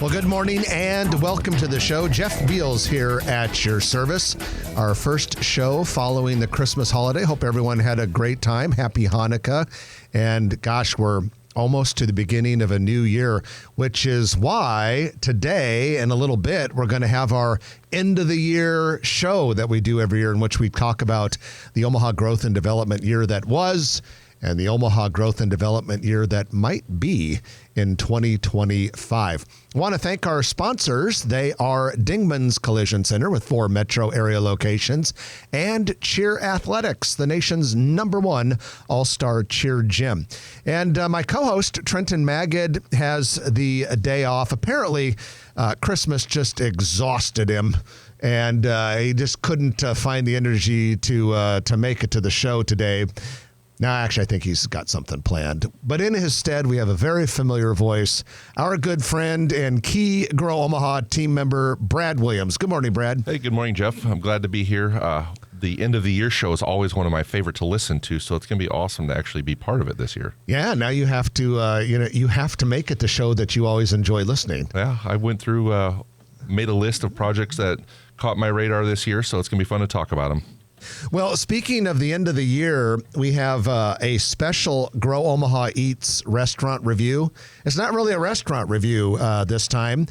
Well, good morning and welcome to the show. Jeff Beals here at your service. Our first show following the Christmas holiday. Hope everyone had a great time. Happy Hanukkah. And gosh, we're almost to the beginning of a new year, which is why today in a little bit, we're going to have our end of the year show that we do every year in which we talk about the Omaha Growth and Development year that was and the Omaha Growth and Development year that might be in 2025. I want to thank our sponsors. They are Dingman's Collision Center with 4 metro area locations and Cheer Athletics, the nation's #1 all-star cheer gym. And my co-host, Trenton Magid, has the day off. Apparently, Christmas just exhausted him. And he just couldn't find the energy to make it to the show today. Now, actually, I think he's got something planned. But in his stead, we have a very familiar voice, our good friend and key Grow Omaha team member, Brad Williams. Good morning, Brad. Hey, good morning, Jeff. I'm glad to be here. The end of the year show is always one of my favorite to listen to, so it's going to be awesome to actually be part of it this year. Yeah, now you have to, you have to make it the show that you always enjoy listening. Yeah, I went through, made a list of projects that caught my radar this year, so it's going to be fun to talk about them. Well, speaking of the end of the year, we have a special Grow Omaha Eats restaurant review. It's not really a restaurant review this time.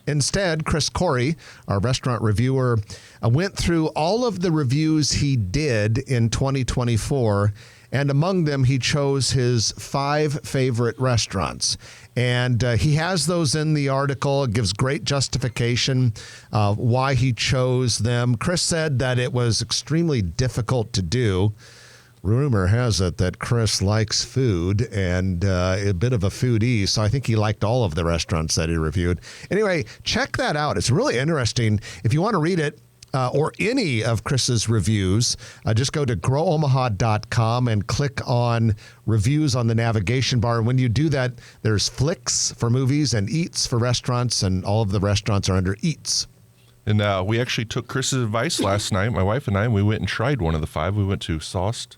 Instead, Chris Corey, our restaurant reviewer, went through all of the reviews he did in 2024, and among them, he chose his 5 favorite restaurants. And he has those in the article. It gives great justification why he chose them. Chris said that it was extremely difficult to do. Rumor has it that Chris likes food and a bit of a foodie, so I think he liked all of the restaurants that he reviewed. Anyway, check that out. It's really interesting. If you want to read it, or any of Chris's reviews, just go to growomaha.com and click on reviews on the navigation bar. When you do that, there's Flicks for movies and Eats for restaurants, and all of the restaurants are under Eats. And we actually took Chris's advice last night, my wife and I, and we went and tried one of the 5. We went to Sauced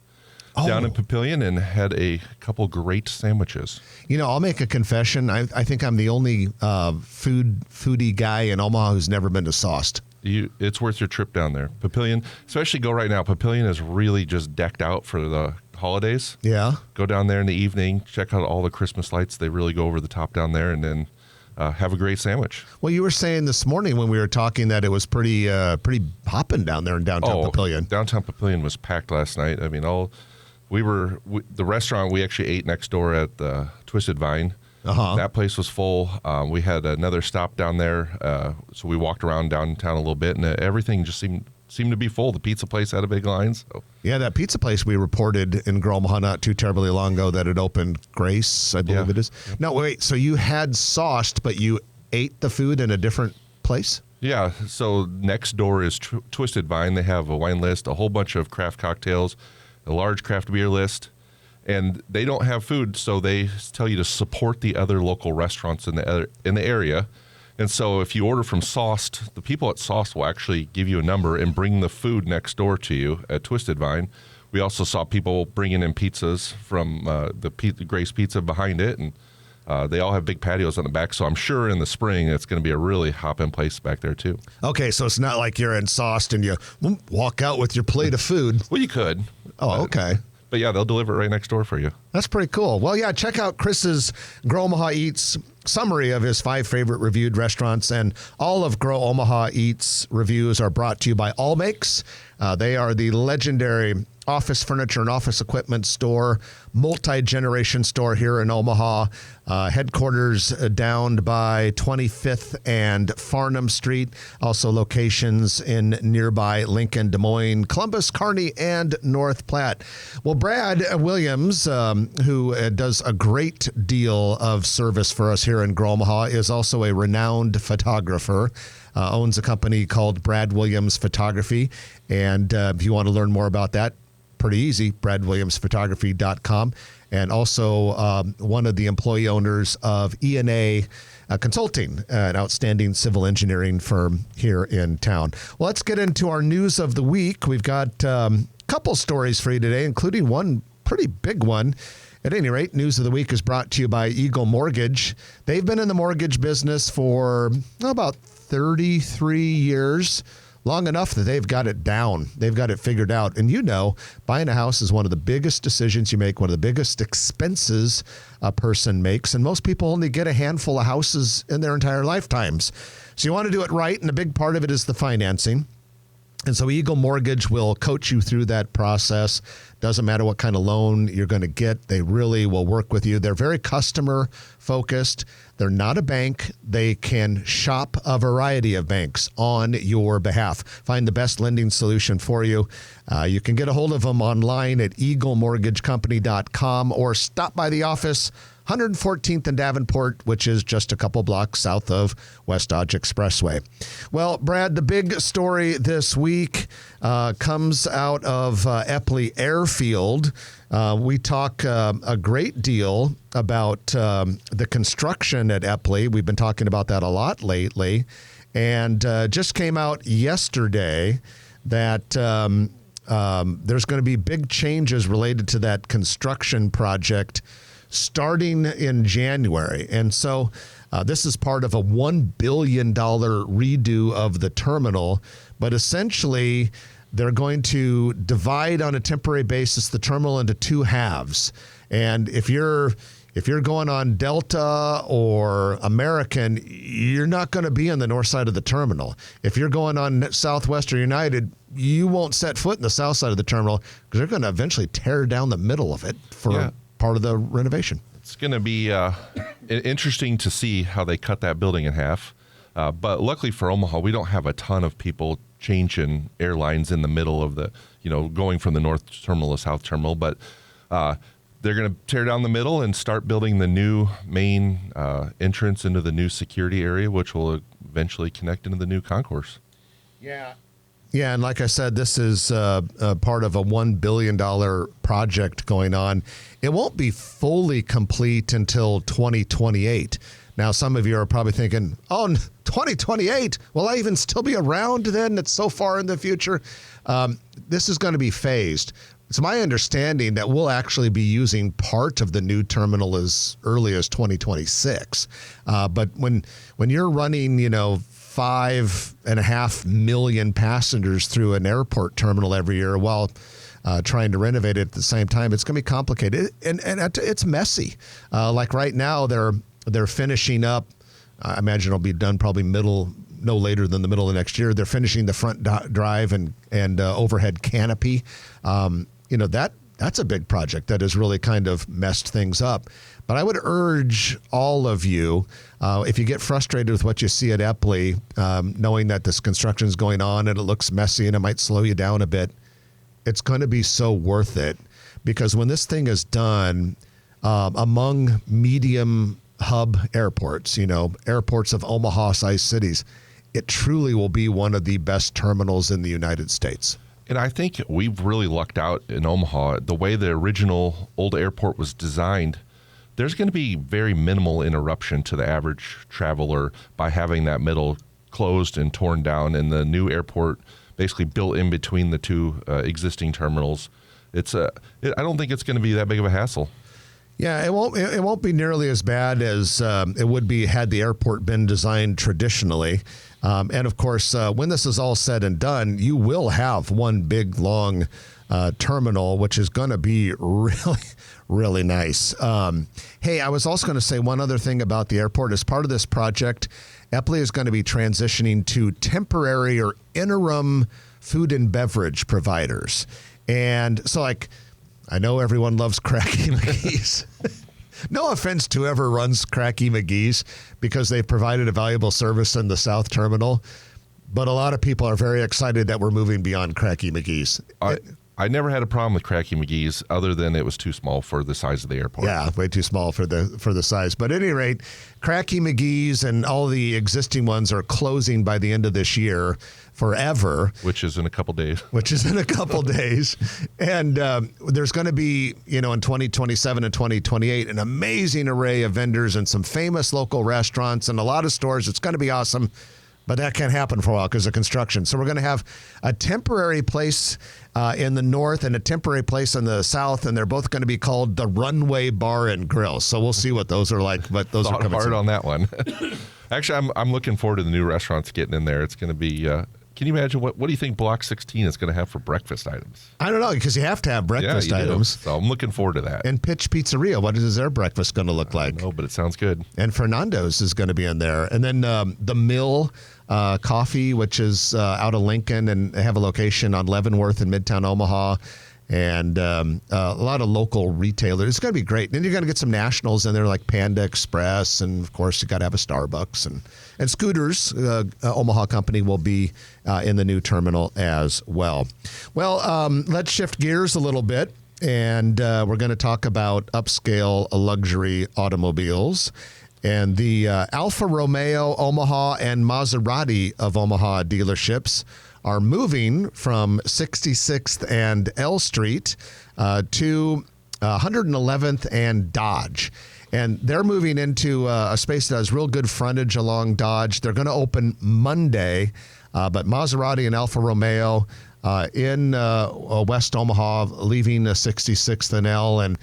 down in Papillion and had a couple great sandwiches. You know, I'll make a confession. I think I'm the only foodie guy in Omaha who's never been to Sauced. It's worth your trip down there. Papillion, especially go right now. Papillion is really just decked out for the holidays. Yeah. Go down there in the evening, check out all the Christmas lights. They really go over the top down there, and then have a great sandwich. Well, you were saying this morning when we were talking that it was pretty hopping down there in downtown Papillion. Downtown Papillion was packed last night. I mean, the restaurant we actually ate next door at the Twisted Vine. Uh-huh. That place was full. We had another stop down there, so we walked around downtown a little bit, and everything just seemed to be full. The pizza place had a big line. So. Yeah, that pizza place we reported in Grow Omaha not too terribly long ago that it opened, Grace, I believe it is. No, wait, so you had Sauced, but you ate the food in a different place? Yeah, so next door is Twisted Vine. They have a wine list, a whole bunch of craft cocktails, a large craft beer list. And they don't have food, so they tell you to support the other local restaurants in the area. And so if you order from Sauced, the people at Sauced will actually give you a number and bring the food next door to you at Twisted Vine. We also saw people bringing in pizzas from the Grace Pizza behind it, and they all have big patios on the back. So I'm sure in the spring it's going to be a really hopping place back there too. Okay, so it's not like you're in Sauced and you walk out with your plate of food. Well, you could. Oh, okay. But yeah, they'll deliver it right next door for you. That's pretty cool. Well, yeah, check out Chris's Grow Omaha Eats summary of his 5 favorite reviewed restaurants, and all of Grow Omaha Eats reviews are brought to you by Allmakes. They are the legendary office furniture and office equipment store, multi-generation store here in Omaha. Headquarters down by 25th and Farnham Street. Also locations in nearby Lincoln, Des Moines, Columbus, Kearney, and North Platte. Well, Brad Williams, who does a great deal of service for us here in Grow Omaha, is also a renowned photographer. Owns a company called Brad Williams Photography. And if you want to learn more about that, pretty easy, bradwilliamsphotography.com. And also one of the employee owners of E&A Consulting, an outstanding civil engineering firm here in town. Well, let's get into our news of the week. We've got a couple stories for you today, including one pretty big one. At any rate, News of the Week is brought to you by Eagle Mortgage. They've been in the mortgage business for about 33 years, long enough that they've got it down. They've got it figured out. And buying a house is one of the biggest decisions you make, one of the biggest expenses a person makes. And most people only get a handful of houses in their entire lifetimes. So you want to do it right, and a big part of it is the financing. And so Eagle Mortgage will coach you through that process. Doesn't matter what kind of loan you're going to get. They really will work with you. They're very customer focused. They're not a bank. They can shop a variety of banks on your behalf. Find the best lending solution for you. You can get a hold of them online at eaglemortgagecompany.com or stop by the office, 114th and Davenport, which is just a couple blocks south of West Dodge Expressway. Well, Brad, the big story this week comes out of Eppley Airfield. We talk a great deal about the construction at Eppley. We've been talking about that a lot lately. And just came out yesterday that there's going to be big changes related to that construction project starting in January. And so this is part of a $1 billion redo of the terminal. But essentially, they're going to divide on a temporary basis the terminal into two halves. And if you're going on Delta or American, you're not going to be on the north side of the terminal. If you're going on Southwest or United, you won't set foot in the south side of the terminal because they're going to eventually tear down the middle of it for part of the renovation. It's going to be interesting to see how they cut that building in half. But luckily for Omaha, we don't have a ton of people changing airlines in the middle of the, going from the north terminal to south terminal. But they're going to tear down the middle and start building the new main entrance into the new security area, which will eventually connect into the new concourse. Yeah. Yeah, and like I said, this is part of a $1 billion project going on. It won't be fully complete until 2028. Now, some of you are probably thinking, 2028? Will I even still be around then? It's so far in the future. This is going to be phased. It's my understanding that we'll actually be using part of the new terminal as early as 2026. But when you're running, 5.5 million passengers through an airport terminal every year while trying to renovate it at the same time, it's going to be complicated and it's messy. Like right now, they're finishing up. I imagine it'll be done probably no later than the middle of next year. They're finishing the front drive and overhead canopy. That's a big project that has really kind of messed things up. But I would urge all of you, if you get frustrated with what you see at Eppley, knowing that this construction is going on and it looks messy and it might slow you down a bit, it's going to be so worth it. Because when this thing is done, among medium hub airports, airports of Omaha-sized cities, it truly will be one of the best terminals in the United States. And I think we've really lucked out in Omaha. The way the original old airport was designed, there's going to be very minimal interruption to the average traveler by having that middle closed and torn down and the new airport basically built in between the two existing terminals. I don't think it's going to be that big of a hassle. Yeah, it won't be nearly as bad as it would be had the airport been designed traditionally. And of course, when this is all said and done, you will have one big, long terminal, which is going to be really, really nice. Hey, I was also going to say one other thing about the airport. As part of this project, Eppley is going to be transitioning to temporary or interim food and beverage providers. And so, I know everyone loves Cracky McGee's. No offense to whoever runs Cracky McGee's because they've provided a valuable service in the South Terminal. But a lot of people are very excited that we're moving beyond Cracky McGee's. I never had a problem with Cracky McGee's other than it was too small for the size of the airport. Yeah, way too small for the size. But at any rate, Cracky McGee's and all the existing ones are closing by the end of this year forever. Which is in a couple days. And there's going to be, in 2027 and 2028, an amazing array of vendors and some famous local restaurants and a lot of stores. It's going to be awesome. But that can't happen for a while because of construction. So we're going to have a temporary place in the north and a temporary place in the south, and they're both going to be called the Runway Bar and Grill. So we'll see what those are like. But those are coming hard soon. on that one. Actually, I'm looking forward to the new restaurants getting in there. It's going to be. Can you imagine what do you think Block 16 is going to have for breakfast items? I don't know, because you have to have breakfast items. So I'm looking forward to that. And Pitch Pizzeria, what is their breakfast going to look like? No, but it sounds good. And Fernando's is going to be in there. And then the Mill Coffee, which is out of Lincoln, and they have a location on Leavenworth in Midtown Omaha. And a lot of local retailers. It's going to be great. Then you're going to get some nationals in there like Panda Express. And, of course, you got to have a Starbucks. And Scooters, Omaha company, will be in the new terminal as well. Well, let's shift gears a little bit. And we're going to talk about upscale luxury automobiles. And the Alfa Romeo Omaha and Maserati of Omaha dealerships are moving from 66th and L Street to 111th and Dodge. And they're moving into a space that has real good frontage along Dodge. They're going to open Monday, but Maserati and Alfa Romeo in West Omaha, leaving 66th and L. And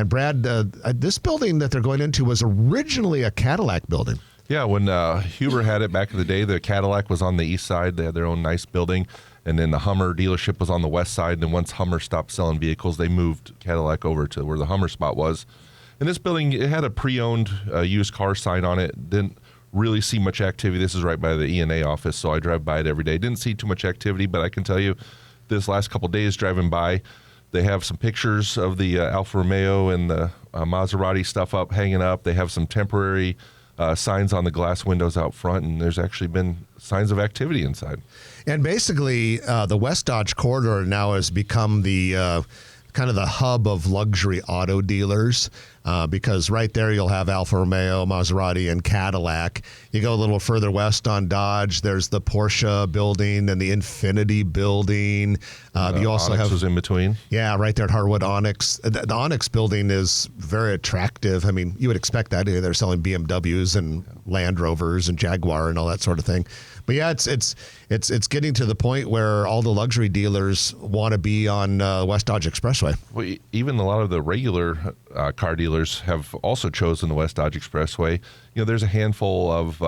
Brad, this building that they're going into was originally a Cadillac building. Yeah, when Huber had it back in the day, the Cadillac was on the east side. They had their own nice building. And then the Hummer dealership was on the west side. And then once Hummer stopped selling vehicles, they moved Cadillac over to where the Hummer spot was. And this building, it had a pre-owned used car sign on it. Didn't really see much activity. This is right by the E&A office, so I drive by it every day. Didn't see too much activity, but I can tell you this last couple of days driving by, they have some pictures of the Alfa Romeo and the Maserati stuff up, hanging up. They have some temporary signs on the glass windows out front, and there's actually been signs of activity inside. And basically, the West Dodge corridor now has become the kind of the hub of luxury auto dealers, because right there you'll have Alfa Romeo, Maserati, and Cadillac. You go a little further west on Dodge, there's the Porsche building and the Infiniti building. You also Onyx have was in between. Yeah, right there at Harwood Onyx. The Onyx building is very attractive. I mean, you would expect that. They're selling BMWs and Land Rovers and Jaguar and all that sort of thing. But yeah, it's getting to the point where all the luxury dealers want to be on West Dodge Expressway. Well, even a lot of the regular car dealers have also chosen the West Dodge Expressway. You know, there's a handful of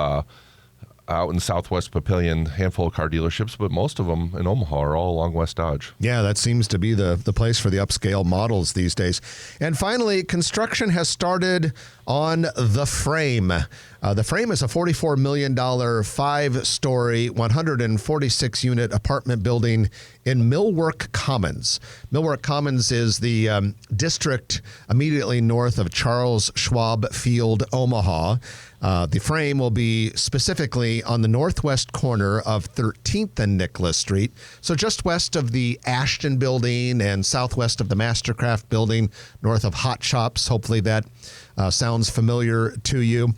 out in Southwest Papillion, handful of car dealerships, but most of them in Omaha are all along West Dodge. Yeah, that seems to be the place for the upscale models these days. And finally, construction has started on The Frame. The Frame is a $44 million, 5-story, 146-unit apartment building in Millwork Commons. Millwork Commons is the district immediately north of Charles Schwab Field, Omaha. The Frame will be specifically on the northwest corner of 13th and Nicholas Street, so just west of the Ashton Building and southwest of the Mastercraft Building, north of Hot Shops. Hopefully that sounds familiar to you.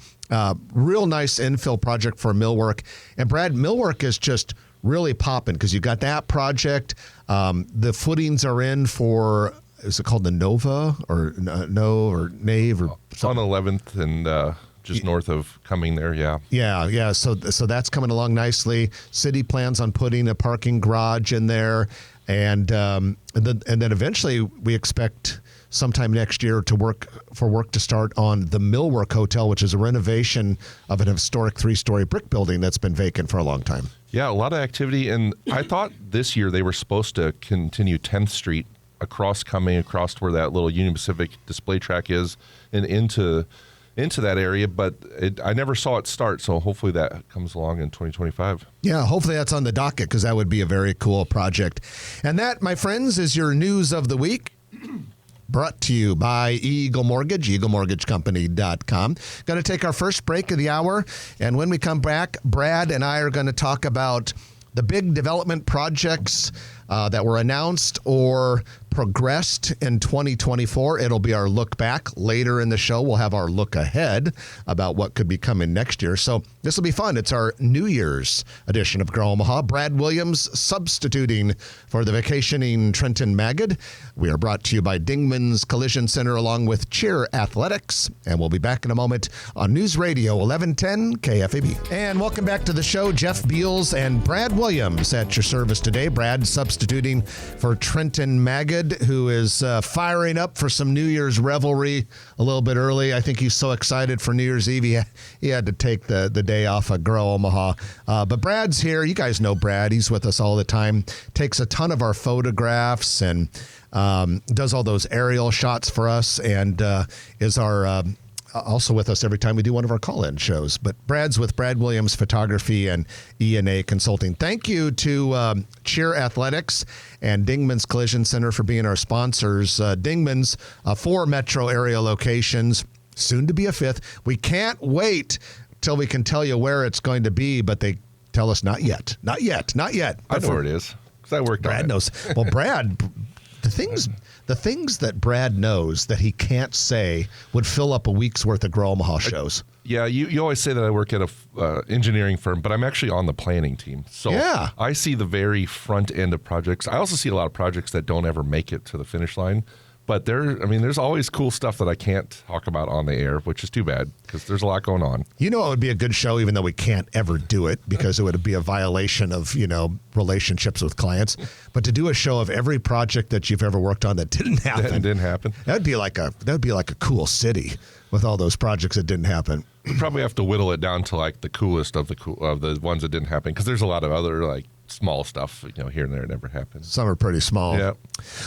Real nice infill project for Millwork. And Brad, Millwork is just really popping because you got that project. The footings are in for, is it called the Nova or No or Nave or something? On 11th and just north of Cumming there, yeah. Yeah. So that's coming along nicely. City plans on putting a parking garage in there, and then eventually we expect sometime next year work to start on the Millwork Hotel, which is a renovation of an historic 3-story brick building that's been vacant for a long time. Yeah, a lot of activity, and I thought this year they were supposed to continue 10th Street across Cumming, across where that little Union Pacific display track is, and into that area, but I never saw it start, so hopefully that comes along in 2025. Yeah, hopefully that's on the docket, because that would be a very cool project. And that, my friends, is your news of the week. Brought to you by Eagle Mortgage, eaglemortgagecompany.com. Going to take our first break of the hour, and when we come back, Brad and I are going to talk about the big development projects that were announced or progressed in 2024. It'll be our look back. Later in the show, we'll have our look ahead about what could be coming next year. So this will be fun. It's our New Year's edition of Grow Omaha. Brad Williams substituting for the vacationing Trenton Magid. We are brought to you by Dingman's Collision Center along with Cheer Athletics. And we'll be back in a moment on News Radio 1110 KFAB. And welcome back to the show. Jeff Beals and Brad Williams at your service today. Brad substituting for Trenton Magid, who is firing up for some New Year's revelry a little bit early. I think he's so excited for New Year's Eve, he had to take the day off of Grow Omaha. But Brad's here. You guys know Brad. He's with us all the time. Takes a ton of our photographs and does all those aerial shots for us, and is our also with us every time we do one of our call-in shows. But Brad's with Brad Williams Photography and E&A Consulting. Thank you to Cheer Athletics and Dingman's Collision Center for being our sponsors. Dingman's 4 metro area locations, soon to be a 5th. We can't wait till we can tell you where it's going to be, but they tell us not yet. Not yet. Not yet. I know where it is because I worked on it. Brad knows. Well, Brad, the things that Brad knows that he can't say would fill up a week's worth of Grow Omaha shows. Yeah, you always say that I work at a engineering firm, but I'm actually on the planning team. So yeah. I see the very front end of projects. I also see a lot of projects that don't ever make it to the finish line. But there's always cool stuff that I can't talk about on the air, which is too bad because there's a lot going on. You know, it would be a good show, even though we can't ever do it because it would be a violation of, relationships with clients. But to do a show of every project that you've ever worked on that didn't happen. That didn't happen. That'd be like a cool city with all those projects that didn't happen. We probably have to whittle it down to like the coolest of the ones that didn't happen because there's a lot of other like small stuff, here and there never happens. Some are pretty small. Yeah.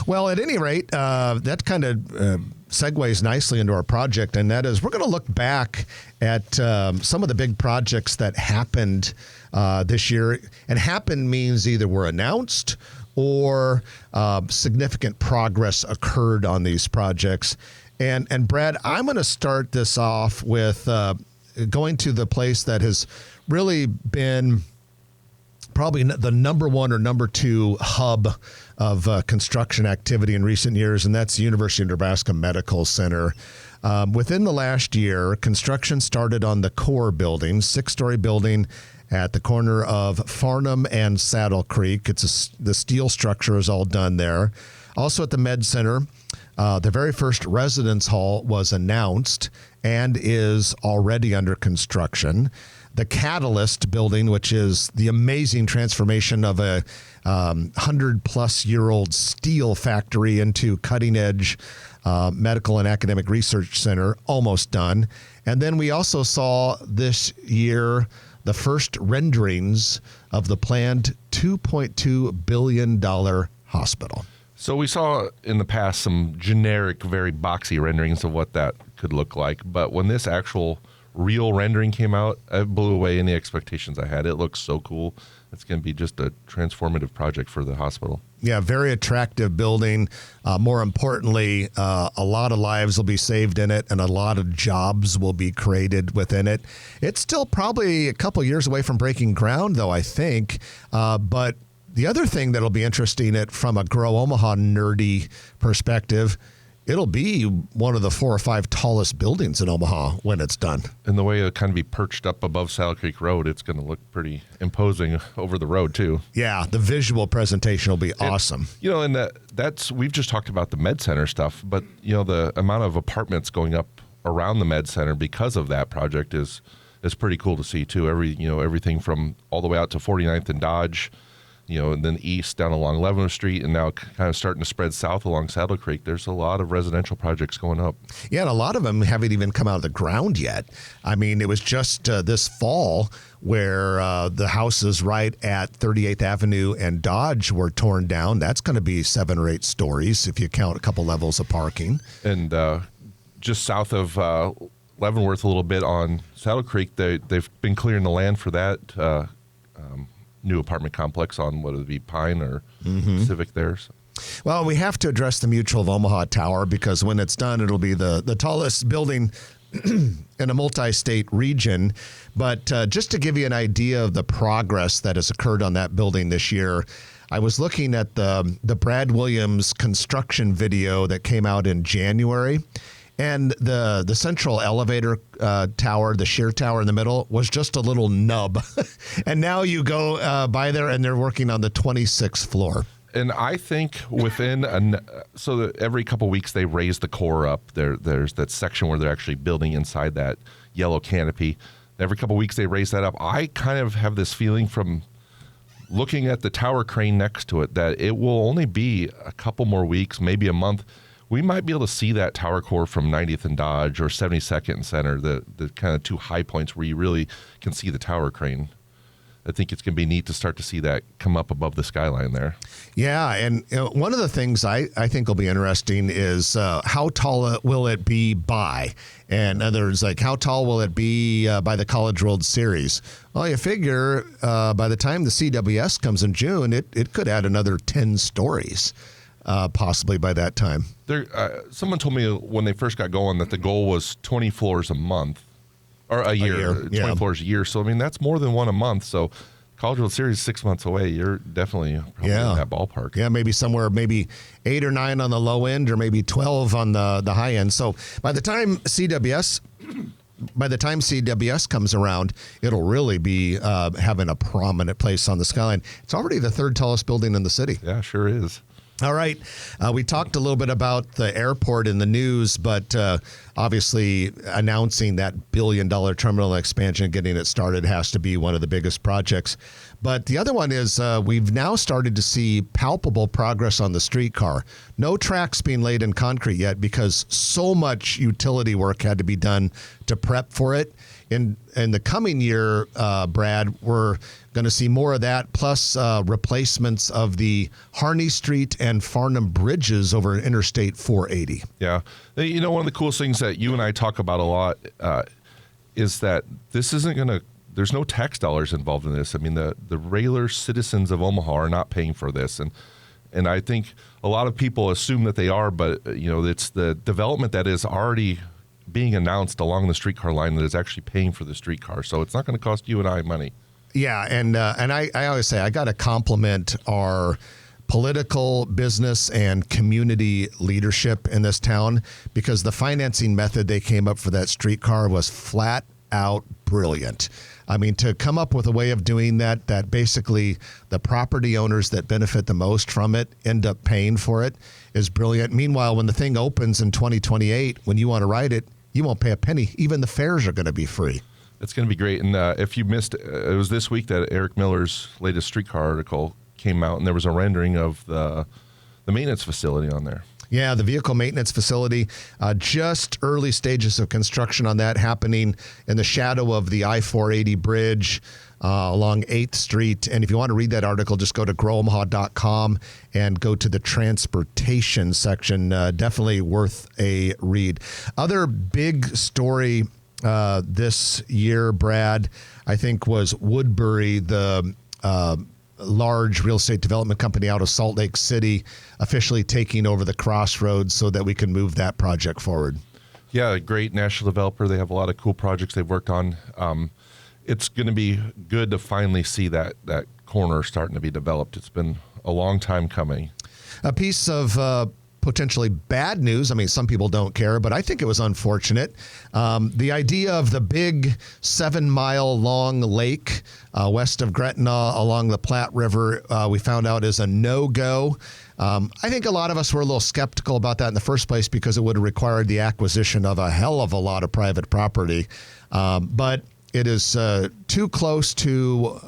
Well, at any rate, that kind of segues nicely into our project, and that is we're going to look back at some of the big projects that happened this year. And happened means either were announced or significant progress occurred on these projects. And Brad, I'm going to start this off with going to the place that has really been probably the number 1 or number 2 hub of construction activity in recent years, and that's the University of Nebraska Medical Center. Within the last year, construction started on the core building, 6-story building at the corner of Farnham and Saddle Creek. The steel structure is all done there. Also at the Med Center, the very first residence hall was announced and is already under construction. The Catalyst building, which is the amazing transformation of a 100-plus-year-old steel factory into cutting-edge medical and academic research center, almost done. And then we also saw this year the first renderings of the planned $2.2 billion hospital. So we saw in the past some generic, very boxy renderings of what that could look like. But when this actual real rendering came out, it blew away any expectations I had. It looks so cool. It's going to be just a transformative project for the hospital. Yeah, very attractive building. More importantly, a lot of lives will be saved in it and a lot of jobs will be created within it. It's still probably a couple years away from breaking ground, though, I think. But the other thing that'll be interesting from a Grow Omaha nerdy perspective, it'll be one of the 4 or 5 tallest buildings in Omaha when it's done. And the way it'll kind of be perched up above Saddle Creek Road, it's going to look pretty imposing over the road, too. Yeah, the visual presentation will be awesome. And we've just talked about the Med Center stuff, but, the amount of apartments going up around the Med Center because of that project is pretty cool to see, too. Everything from all the way out to 49th and Dodge, and then east down along Leavenworth Street, and now kind of starting to spread south along Saddle Creek. There's a lot of residential projects going up. Yeah, and a lot of them haven't even come out of the ground yet. I mean, it was just this fall where the houses right at 38th Avenue and Dodge were torn down. That's going to be 7 or 8 stories if you count a couple levels of parking. And just south of Leavenworth a little bit on Saddle Creek, they've been clearing the land for that new apartment complex on whether it be Pine or Civic there. So. Well, we have to address the Mutual of Omaha Tower because when it's done, it'll be the tallest building in a multi-state region. But just to give you an idea of the progress that has occurred on that building this year, I was looking at the Brad Williams construction video that came out in January, and the central elevator tower, the shear tower in the middle, was just a little nub. And now you go by there, and they're working on the 26th floor. And I think so that every couple weeks they raise the core up. There's that section where they're actually building inside that yellow canopy. Every couple weeks they raise that up. I kind of have this feeling from looking at the tower crane next to it that it will only be a couple more weeks, maybe a month. We might be able to see that tower core from 90th and Dodge or 72nd and Center, the kind of two high points where you really can see the tower crane. I think it's going to be neat to start to see that come up above the skyline there. Yeah, and one of the things I think will be interesting is how tall will it be by? And others, like, how tall will it be by the College World Series? Well, you figure by the time the CWS comes in June, it could add another 10 stories. Possibly by that time. Someone told me when they first got going that the goal was 20 floors a month. Or a year. 20 floors a year. So, I mean, that's more than one a month. So, College World Series 6 months away. You're definitely probably in that ballpark. Yeah, maybe somewhere, maybe 8 or 9 on the low end, or maybe 12 on the high end. So, by the time CWS comes around, it'll really be having a prominent place on the skyline. It's already the third tallest building in the city. Yeah, sure is. All right. We talked a little bit about the airport in the news, but obviously announcing that $1 billion terminal expansion, getting it started, has to be one of the biggest projects. But the other one is we've now started to see palpable progress on the streetcar. No tracks being laid in concrete yet because so much utility work had to be done to prep for it. In the coming year, Brad, we're going to see more of that, plus replacements of the Harney Street and Farnham bridges over Interstate 480. Yeah. You know, one of the coolest things that you and I talk about a lot is that this isn't going to, there's no tax dollars involved in this. I mean, the regular citizens of Omaha are not paying for this. And I think a lot of people assume that they are, but, you know, it's the development that is already being announced along the streetcar line that is actually paying for the streetcar. So it's not going to cost you and I money. Yeah, and I always say I got to compliment our political, business, and community leadership in this town, because the financing method they came up for that streetcar was flat out brilliant. I mean, to come up with a way of doing that basically the property owners that benefit the most from it end up paying for it, is brilliant. Meanwhile, when the thing opens in 2028, when you want to ride it, you won't pay a penny. Even the fares are going to be free. It's going to be great. And if you missed, it was this week that Eric Miller's latest streetcar article came out, and there was a rendering of the maintenance facility on there. Yeah, the vehicle maintenance facility, just early stages of construction on that happening in the shadow of the I-480 bridge along 8th Street. And if you want to read that article, just go to growomaha.com and go to the transportation section. Definitely worth a read. Other big story this year, Brad, I think was Woodbury, the large real estate development company out of Salt Lake City, officially taking over the Crossroads so that we can move that project forward. Yeah, a great national developer. They have a lot of cool projects they've worked on. It's going to be good to finally see that corner starting to be developed. It's been a long time coming. A piece of potentially bad news. I mean, some people don't care, but I think it was unfortunate. The idea of the big 7-mile long lake west of Gretna along the Platte River, we found out is a no-go. I think a lot of us were a little skeptical about that in the first place because it would have required the acquisition of a hell of a lot of private property. But it is too close to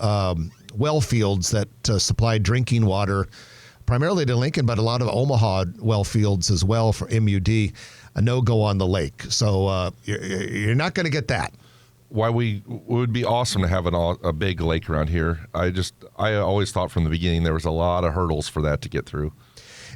well fields that supply drinking water primarily to Lincoln, but a lot of Omaha well fields as well for MUD, a no-go on the lake. So you're not going to get that. Why it would be awesome to have a big lake around here. I always thought from the beginning there was a lot of hurdles for that to get through.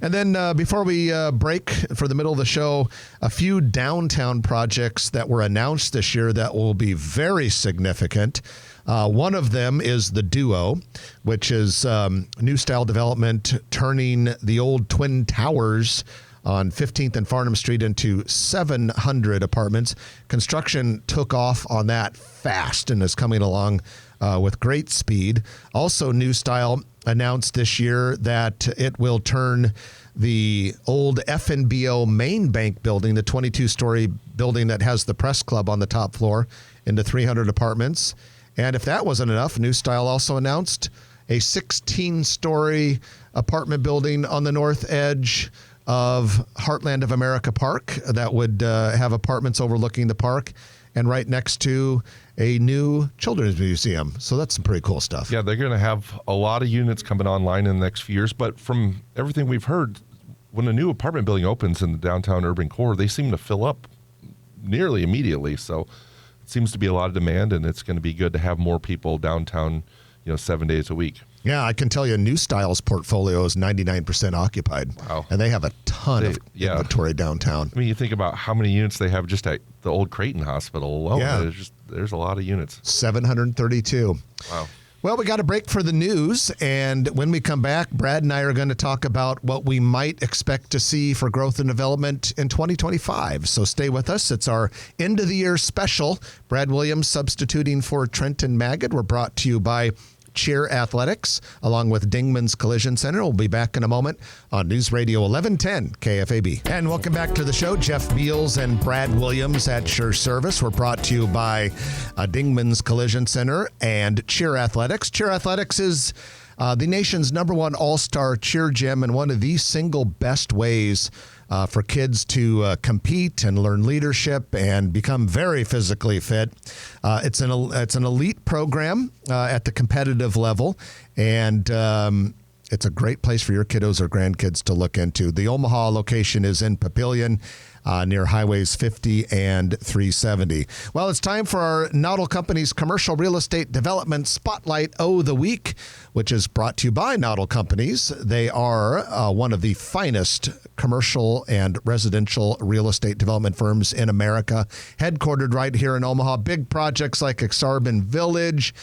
And then before we break for the middle of the show, a few downtown projects that were announced this year that will be very significant. One of them is the Duo, which is new style development, turning the old Twin Towers on 15th and Farnham Street into 700 apartments. Construction took off on that fast and is coming along with great speed. Also new style, announced this year that it will turn the old FNBO main bank building, the 22-story building that has the press club on the top floor, into 300 apartments. And if that wasn't enough, New Style also announced a 16-story apartment building on the north edge of Heartland of America Park that would have apartments overlooking the park and right next to a new children's museum. So that's some pretty cool stuff. Yeah, they're going to have a lot of units coming online in the next few years. But from everything we've heard, when a new apartment building opens in the downtown urban core, they seem to fill up nearly immediately. So it seems to be a lot of demand, and it's going to be good to have more people downtown, 7 days a week. Yeah, I can tell you New Style's portfolio is 99% occupied. Wow. And they have a ton of inventory downtown. I mean, you think about how many units they have just at the old Creighton Hospital alone. Yeah. There's a lot of units. 732. Wow. Well, we got a break for the news, and when we come back, Brad and I are going to talk about what we might expect to see for growth and development in 2025. So stay with us. It's our end of the year special. Brad Williams substituting for Trenton Magid. We're brought to you by Cheer Athletics, along with Dingman's Collision Center. We'll be back in a moment on News Radio 1110 KFAB. And welcome back to the show. Jeff Beals and Brad Williams at your service. We're brought to you by Dingman's Collision Center and Cheer Athletics. Cheer Athletics is the nation's #1 all-star cheer gym and one of the single best ways for kids to compete and learn leadership and become very physically fit. It's an elite program at the competitive level, and it's a great place for your kiddos or grandkids to look into. The Omaha location is in Papillion, near Highways 50 and 370. Well, it's time for our Noddle Company's Commercial Real Estate Development Spotlight O the Week, which is brought to you by Noddle Companies. They are one of the finest commercial and residential real estate development firms in America, headquartered right here in Omaha. Big projects like Exarban Village,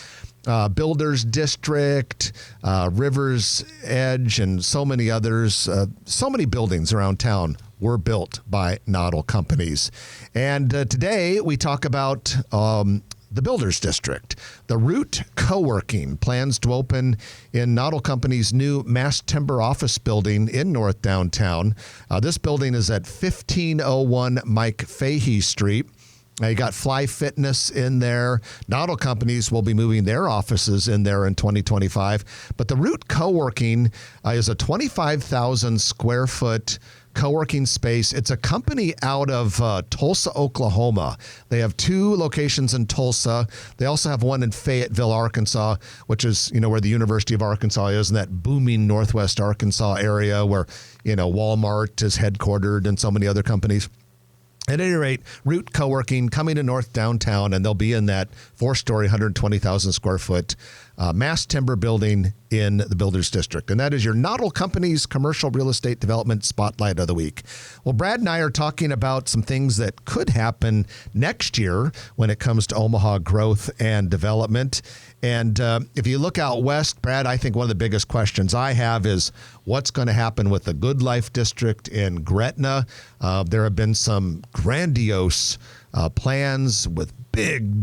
Builders District, Rivers Edge, and so many others. So many buildings around town were built by Noddle Companies. And today we talk about the Builders District. The Root Co-working plans to open in Noddle Company's new mass timber office building in North Downtown. This building is at 1501 Mike Fahey Street. You got Fly Fitness in there. Noddle Companies will be moving their offices in there in 2025. But the Root Co-working is a 25,000 square foot co-working space. It's a company out of Tulsa, Oklahoma. They have 2 locations in Tulsa. They also have one in Fayetteville, Arkansas, which is, where the University of Arkansas is, in that booming Northwest Arkansas area where, Walmart is headquartered and so many other companies. At any rate, Root Co-working coming to North Downtown, and they'll be in that 4-story, 120,000 square foot mass timber building in the Builders District. And that is your Noddle Company's Commercial Real Estate Development Spotlight of the Week. Well, Brad and I are talking about some things that could happen next year when it comes to Omaha growth and development. And if you look out west, Brad, I think one of the biggest questions I have is what's going to happen with the Good Life District in Gretna. There have been some grandiose plans with big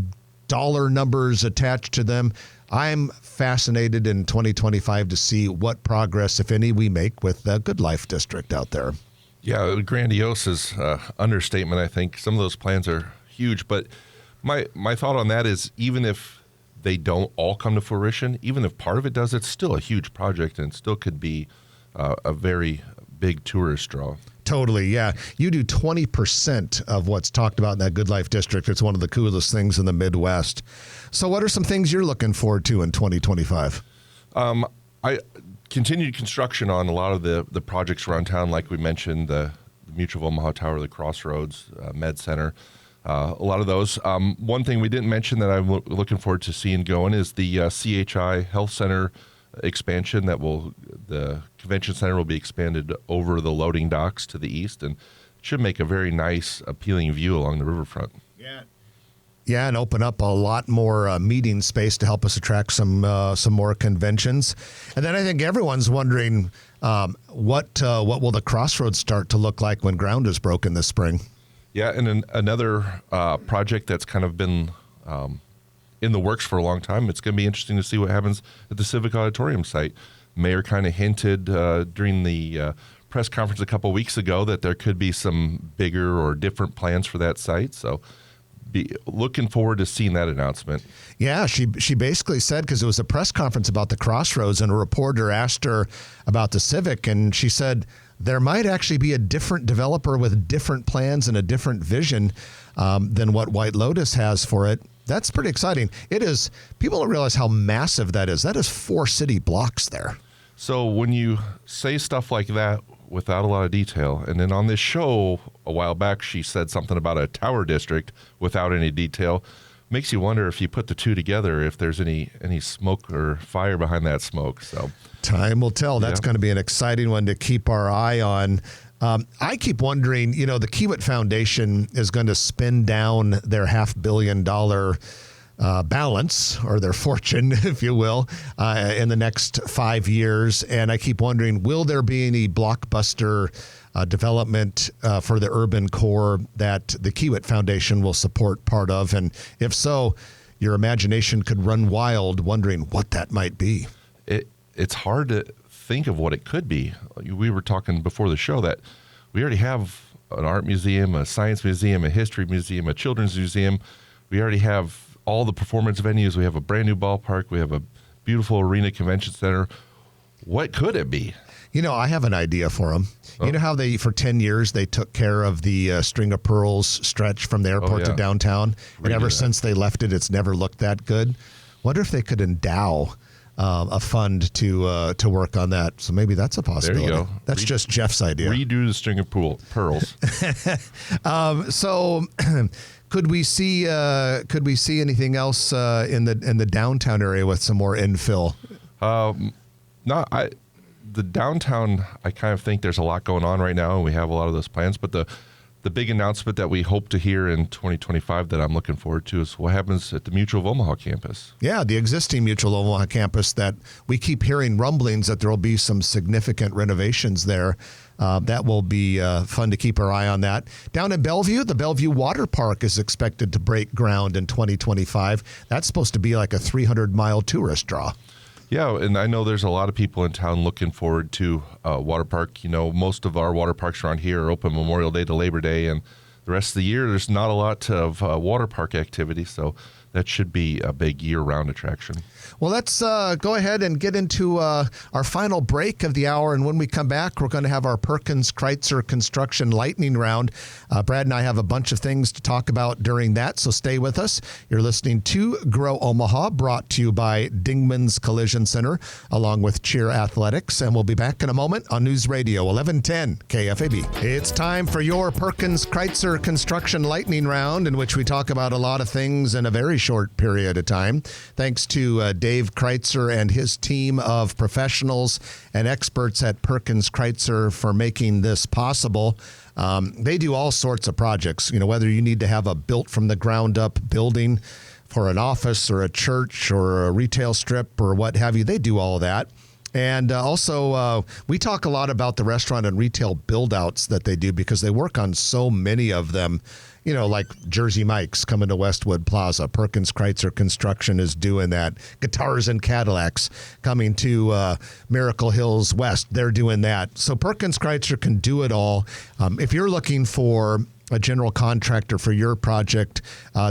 dollar numbers attached to them. I'm fascinated in 2025 to see what progress, if any, we make with the Good Life District out there. Yeah, grandiose is understatement, I think. Some of those plans are huge, but my thought on that is even if they don't all come to fruition, even if part of it does, it's still a huge project and still could be a very big tourist draw. Totally, yeah. You do 20% of what's talked about in that Good Life District. It's one of the coolest things in the Midwest. So what are some things you're looking forward to in 2025? I continued construction on a lot of the projects around town, like we mentioned, the Mutual of Omaha Tower, the Crossroads, Med Center, a lot of those. One thing we didn't mention that I'm looking forward to seeing going is the CHI Health Center expansion. The convention center will be expanded over the loading docks to the east and should make a very nice, appealing view along the riverfront. Yeah, and open up a lot more meeting space to help us attract some more conventions. And then I think everyone's wondering what will the Crossroads start to look like when ground is broken this spring? Yeah, and another project that's kind of been in the works for a long time. It's going to be interesting to see what happens at the Civic Auditorium site. Mayor kind of hinted during the press conference a couple weeks ago that there could be some bigger or different plans for that site. So be looking forward to seeing that announcement. Yeah, she basically said, because it was a press conference about the Crossroads, and a reporter asked her about the Civic, and she said there might actually be a different developer with different plans and a different vision than what White Lotus has for it. That's pretty exciting. It is. People don't realize how massive that is. That is 4 city blocks there. So when you say stuff like that without a lot of detail, and then on this show a while back she said something about a tower district without any detail, makes you wonder, if you put the two together, if there's any smoke or fire behind that smoke. So time will tell. That's going to be an exciting one to keep our eye on. I keep wondering, the Kiewit Foundation is going to spin down their $500 million balance, or their fortune, if you will, in the next 5 years. And I keep wondering, will there be any blockbuster development for the urban core that the Kiewit Foundation will support part of? And if so, your imagination could run wild wondering what that might be. It's hard to think of what it could be. We were talking before the show that we already have an art museum, a science museum, a history museum, a children's museum. We already have all the performance venues. We have a brand new ballpark. We have a beautiful arena convention center. What could it be? I have an idea for them. Oh. You know how for 10 years, they took care of the String of Pearls stretch from the airport to downtown? And ever since they left it, it's never looked that good. Wonder if they could endow a fund to work on that. So maybe that's a possibility. There you go. That's just Jeff's idea. Redo the String of Pearls. So could we see anything else in the downtown area with some more infill? The downtown, I kind of think there's a lot going on right now, and we have a lot of those plans. But the big announcement that we hope to hear in 2025 that I'm looking forward to is what happens at the Mutual of Omaha campus. Yeah, the existing Mutual of Omaha campus that we keep hearing rumblings that there will be some significant renovations there. That will be fun to keep our eye on that. Down in Bellevue, the Bellevue Water Park is expected to break ground in 2025. That's supposed to be like a 300-mile tourist draw. Yeah, and I know there's a lot of people in town looking forward to water park. Most of our water parks around here are open Memorial Day to Labor Day, and the rest of the year there's not a lot of water park activity, so that should be a big year-round attraction. Well, let's go ahead and get into our final break of the hour, and when we come back, we're going to have our Perkins Kreitzer Construction Lightning Round. Brad and I have a bunch of things to talk about during that, so stay with us. You're listening to Grow Omaha, brought to you by Dingman's Collision Center, along with Cheer Athletics, and we'll be back in a moment on News Radio 1110 KFAB. It's time for your Perkins Kreitzer Construction Lightning Round, in which we talk about a lot of things in a very short period of time. Thanks to Dave Kreitzer and his team of professionals and experts at Perkins Kreitzer for making this possible. They do all sorts of projects, whether you need to have a built from the ground up building for an office or a church or a retail strip or what have you. They do all of that. And also, we talk a lot about the restaurant and retail build-outs that they do, because they work on so many of them, like Jersey Mike's coming to Westwood Plaza. Perkins Kreitzer Construction is doing that. Guitars and Cadillacs coming to Miracle Hills West. They're doing that. So Perkins Kreitzer can do it all. If you're looking for a general contractor for your project,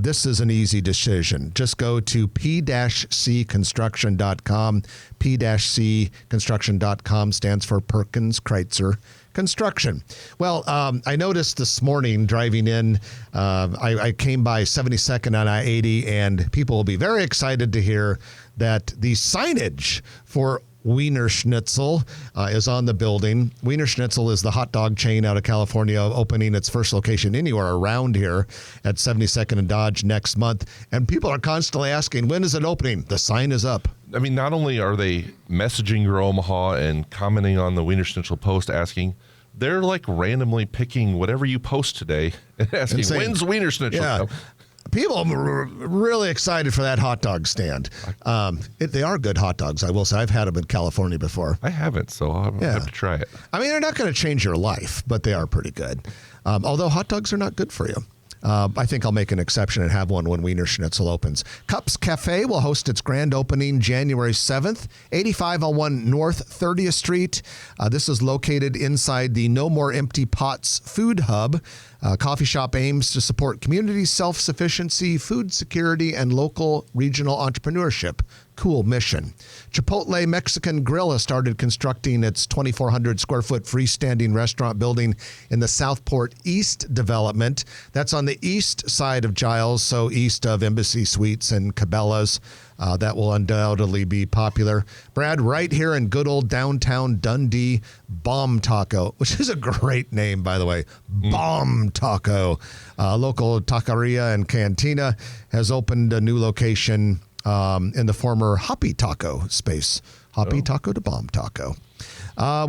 this is an easy decision. Just go to p-cconstruction.com. P-cconstruction.com stands for Perkins Kreitzer Construction. Well, I noticed this morning driving in, I came by 72nd on I-80, and people will be very excited to hear that the signage for Wiener Schnitzel is on the building. Wiener Schnitzel is the hot dog chain out of California, opening its first location anywhere around here at 72nd and Dodge next month. And people are constantly asking, when is it opening? The sign is up. I mean, not only are they messaging Grow Omaha and commenting on the Wiener Schnitzel post asking, they're like randomly picking whatever you post today and asking, when's Wiener Schnitzel? Yeah. People are really excited for that hot dog stand. They are good hot dogs, I will say. I've had them in California before. I haven't, so I'll have to try it. I mean, they're not going to change your life, but they are pretty good. Although hot dogs are not good for you. I think I'll make an exception and have one when Wiener Schnitzel opens. Cups Cafe will host its grand opening January 7th, 8501 North 30th Street. This is located inside the No More Empty Pots Food Hub. Coffee shop aims to support community self-sufficiency, food security, and local regional entrepreneurship. Cool mission. Chipotle Mexican Grill has started constructing its 2,400 square foot freestanding restaurant building in the Southport East development. That's on the east side of Giles, so east of Embassy Suites and Cabela's. That will undoubtedly be popular. Brad, right here in good old downtown Dundee, Bomb Taco, which is a great name, by the way. Bomb Taco. Local taqueria and cantina has opened a new location in the former Hoppy Taco space. Hoppy Taco to Bomb Taco.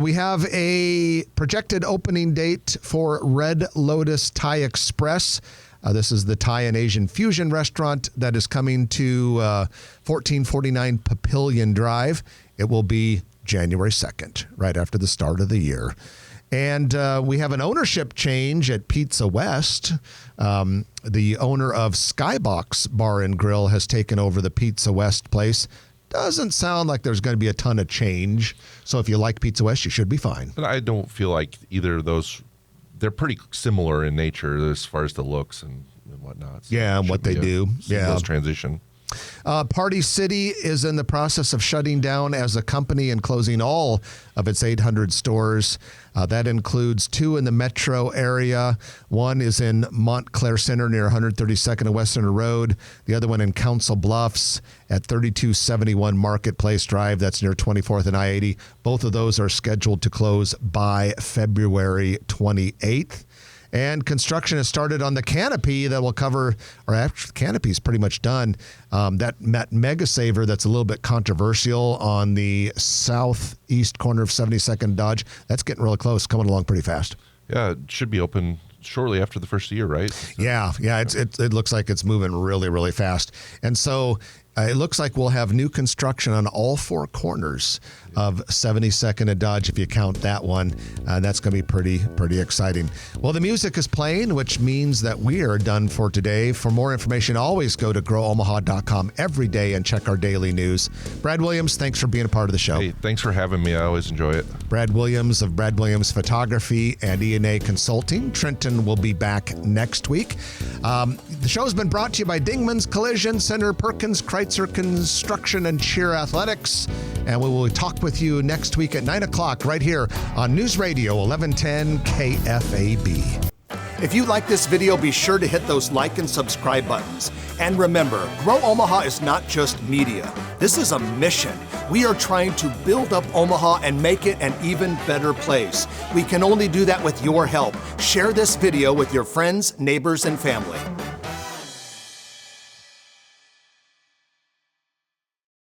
We have a projected opening date for Red Lotus Thai Express. This is the Thai and Asian fusion restaurant that is coming to 1449 Papillion Drive. It will be January 2nd, right after the start of the year. And we have an ownership change at Pizza West. The owner of Skybox Bar and Grill has taken over the Pizza West place. Doesn't sound like there's going to be a ton of change. So if you like Pizza West, you should be fine. But I don't feel like either of those, they're pretty similar in nature as far as the looks and whatnot. So yeah, and what they do. Yeah. Transition. Party City is in the process of shutting down as a company and closing all of its 800 stores. That includes 2 in the metro area. One is in Montclair Center near 132nd and West Center Road. The other one in Council Bluffs at 3271 Marketplace Drive. That's near 24th and I-80. Both of those are scheduled to close by February 28th. And construction has started on the canopy that will cover, or actually the canopy is pretty much done. That Mega Saver that's a little bit controversial on the southeast corner of 72nd Dodge, that's getting really close, coming along pretty fast. Yeah, it should be open shortly after the first year, right? Yeah, it looks like it's moving really, really fast. And so it looks like we'll have new construction on all 4 corners of 72nd and Dodge, if you count that one. That's going to be pretty exciting. Well, the music is playing, which means that we are done for today. For more information, always go to growomaha.com every day and check our daily news. Brad Williams, thanks for being a part of the show. Hey, thanks for having me. I always enjoy it. Brad Williams of Brad Williams Photography and E&A Consulting. Trenton will be back next week. The show has been brought to you by Dingman's Collision Center, Perkins Kreitzer Construction, and Cheer Athletics. And we will talk with you next week at 9 o'clock right here on News Radio 1110 KFAB. If you like this video, be sure to hit those like and subscribe buttons. And remember, Grow Omaha is not just media. This is a mission. We are trying to build up Omaha and make it an even better place. We can only do that with your help. Share this video with your friends, neighbors, and family.